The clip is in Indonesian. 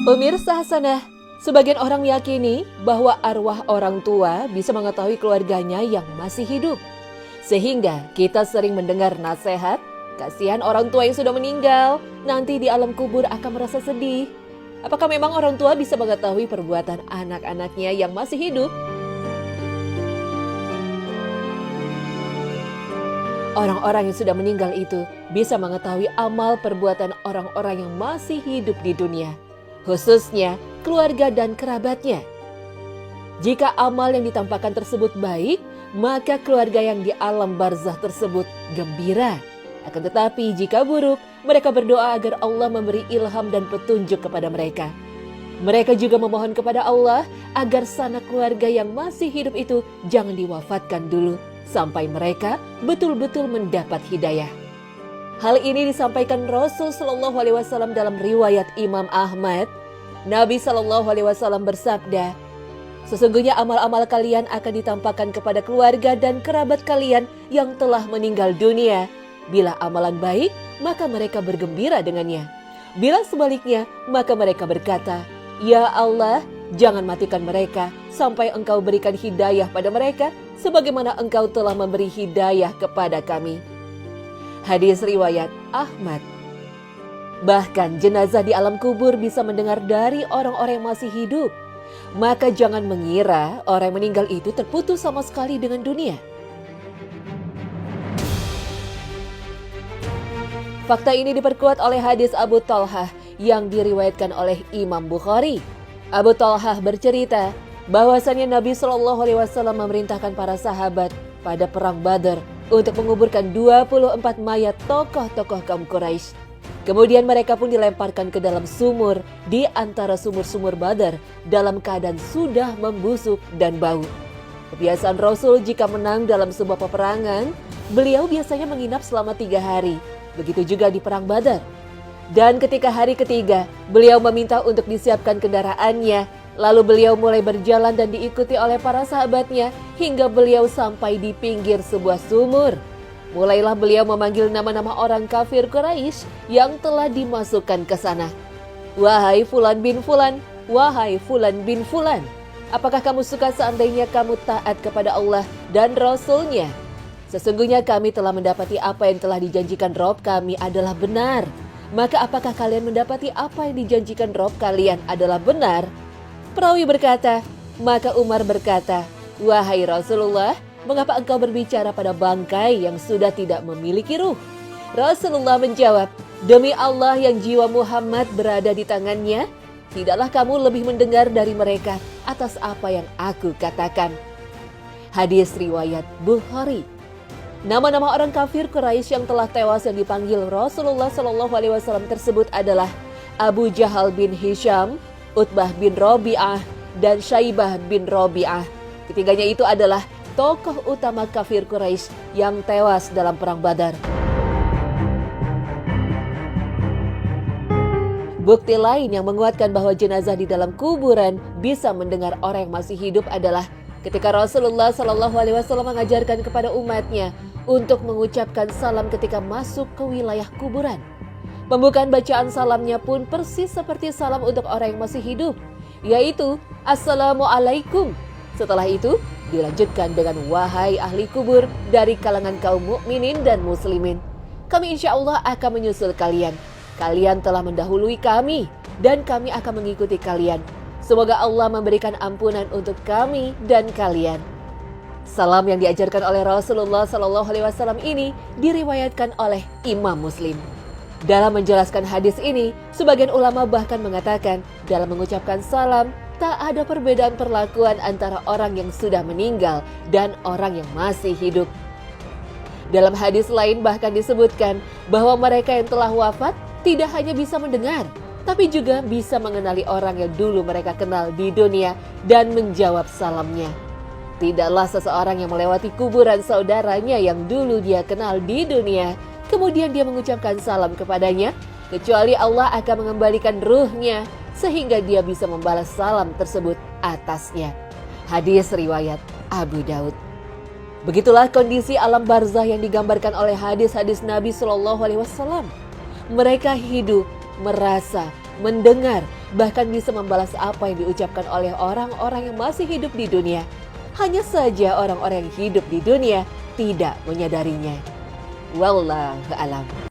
Pemirsa Hasanah, sebagian orang meyakini bahwa arwah orang tua bisa mengetahui keluarganya yang masih hidup. Sehingga kita sering mendengar nasihat, kasihan orang tua yang sudah meninggal, nanti di alam kubur akan merasa sedih. Apakah memang orang tua bisa mengetahui perbuatan anak-anaknya yang masih hidup? Orang-orang yang sudah meninggal itu bisa mengetahui amal perbuatan orang-orang yang masih hidup di dunia, khususnya keluarga dan kerabatnya. Jika amal yang ditampakkan tersebut baik, maka keluarga yang di alam barzah tersebut gembira. Akan tetapi jika buruk, mereka berdoa agar Allah memberi ilham dan petunjuk kepada mereka. Mereka juga memohon kepada Allah agar sanak keluarga yang masih hidup itu jangan diwafatkan dulu, sampai mereka betul-betul mendapat hidayah. Hal ini disampaikan Rasul Shallallahu Alaihi Wasallam dalam riwayat Imam Ahmad. Nabi Shallallahu Alaihi Wasallam bersabda, sesungguhnya amal-amal kalian akan ditampakkan kepada keluarga dan kerabat kalian yang telah meninggal dunia. Bila amalan baik, maka mereka bergembira dengannya. Bila sebaliknya, maka mereka berkata, Ya Allah, jangan matikan mereka sampai Engkau berikan hidayah pada mereka, sebagaimana Engkau telah memberi hidayah kepada kami. Hadis riwayat Ahmad. Bahkan jenazah di alam kubur bisa mendengar dari orang-orang yang masih hidup. Maka jangan mengira orang yang meninggal itu terputus sama sekali dengan dunia. Fakta ini diperkuat oleh hadis Abu Talhah yang diriwayatkan oleh Imam Bukhari. Abu Talhah bercerita bahwasannya Nabi Shallallahu Alaihi Wasallam memerintahkan para sahabat pada perang Badar untuk menguburkan 24 mayat tokoh-tokoh kaum Quraisy. Kemudian mereka pun dilemparkan ke dalam sumur di antara sumur-sumur Badar dalam keadaan sudah membusuk dan bau. Kebiasaan Rasul jika menang dalam sebuah peperangan, beliau biasanya menginap selama 3 hari. Begitu juga di perang Badar. Dan ketika hari ketiga, beliau meminta untuk disiapkan kendaraannya. Lalu beliau mulai berjalan dan diikuti oleh para sahabatnya hingga beliau sampai di pinggir sebuah sumur. Mulailah beliau memanggil nama-nama orang kafir Quraisy yang telah dimasukkan ke sana. Wahai Fulan bin Fulan, wahai Fulan bin Fulan, apakah kamu suka seandainya kamu taat kepada Allah dan Rasul-Nya? Sesungguhnya kami telah mendapati apa yang telah dijanjikan Rob kami adalah benar. Maka apakah kalian mendapati apa yang dijanjikan Rob kalian adalah benar? Perawi berkata, maka Umar berkata, wahai Rasulullah, mengapa engkau berbicara pada bangkai yang sudah tidak memiliki ruh? Rasulullah menjawab, demi Allah yang jiwa Muhammad berada di tangannya, tidaklah kamu lebih mendengar dari mereka atas apa yang aku katakan. Hadis riwayat Bukhari. Nama-nama orang kafir Quraisy yang telah tewas yang dipanggil Rasulullah Shallallahu Alaihi Wasallam tersebut adalah Abu Jahal bin Hisham, Utbah bin Rabi'ah, dan Syaibah bin Rabi'ah. Ketiganya itu adalah tokoh utama kafir Quraisy yang tewas dalam perang Badar. Bukti lain yang menguatkan bahwa jenazah di dalam kuburan bisa mendengar orang yang masih hidup adalah ketika Rasulullah Shallallahu Alaihi Wasallam mengajarkan kepada umatnya untuk mengucapkan salam ketika masuk ke wilayah kuburan. Pembukaan bacaan salamnya pun persis seperti salam untuk orang yang masih hidup, yaitu Assalamualaikum. Setelah itu dilanjutkan dengan wahai ahli kubur dari kalangan kaum mukminin dan muslimin. Kami insya Allah akan menyusul kalian. Kalian telah mendahului kami dan kami akan mengikuti kalian. Semoga Allah memberikan ampunan untuk kami dan kalian. Salam yang diajarkan oleh Rasulullah Shallallahu Alaihi Wasallam ini diriwayatkan oleh Imam Muslim. Dalam menjelaskan hadis ini, sebagian ulama bahkan mengatakan dalam mengucapkan salam tak ada perbedaan perlakuan antara orang yang sudah meninggal dan orang yang masih hidup. Dalam hadis lain bahkan disebutkan bahwa mereka yang telah wafat tidak hanya bisa mendengar, tapi juga bisa mengenali orang yang dulu mereka kenal di dunia dan menjawab salamnya. Tidaklah seseorang yang melewati kuburan saudaranya yang dulu dia kenal di dunia, kemudian dia mengucapkan salam kepadanya, kecuali Allah akan mengembalikan ruhnya sehingga dia bisa membalas salam tersebut atasnya. Hadis riwayat Abu Daud. Begitulah kondisi alam barzah yang digambarkan oleh hadis-hadis Nabi Shallallahu Alaihi Wasallam. Mereka hidup, merasa, mendengar, bahkan bisa membalas apa yang diucapkan oleh orang-orang yang masih hidup di dunia. Hanya saja orang-orang yang hidup di dunia tidak menyadarinya. Wallahu a'lam.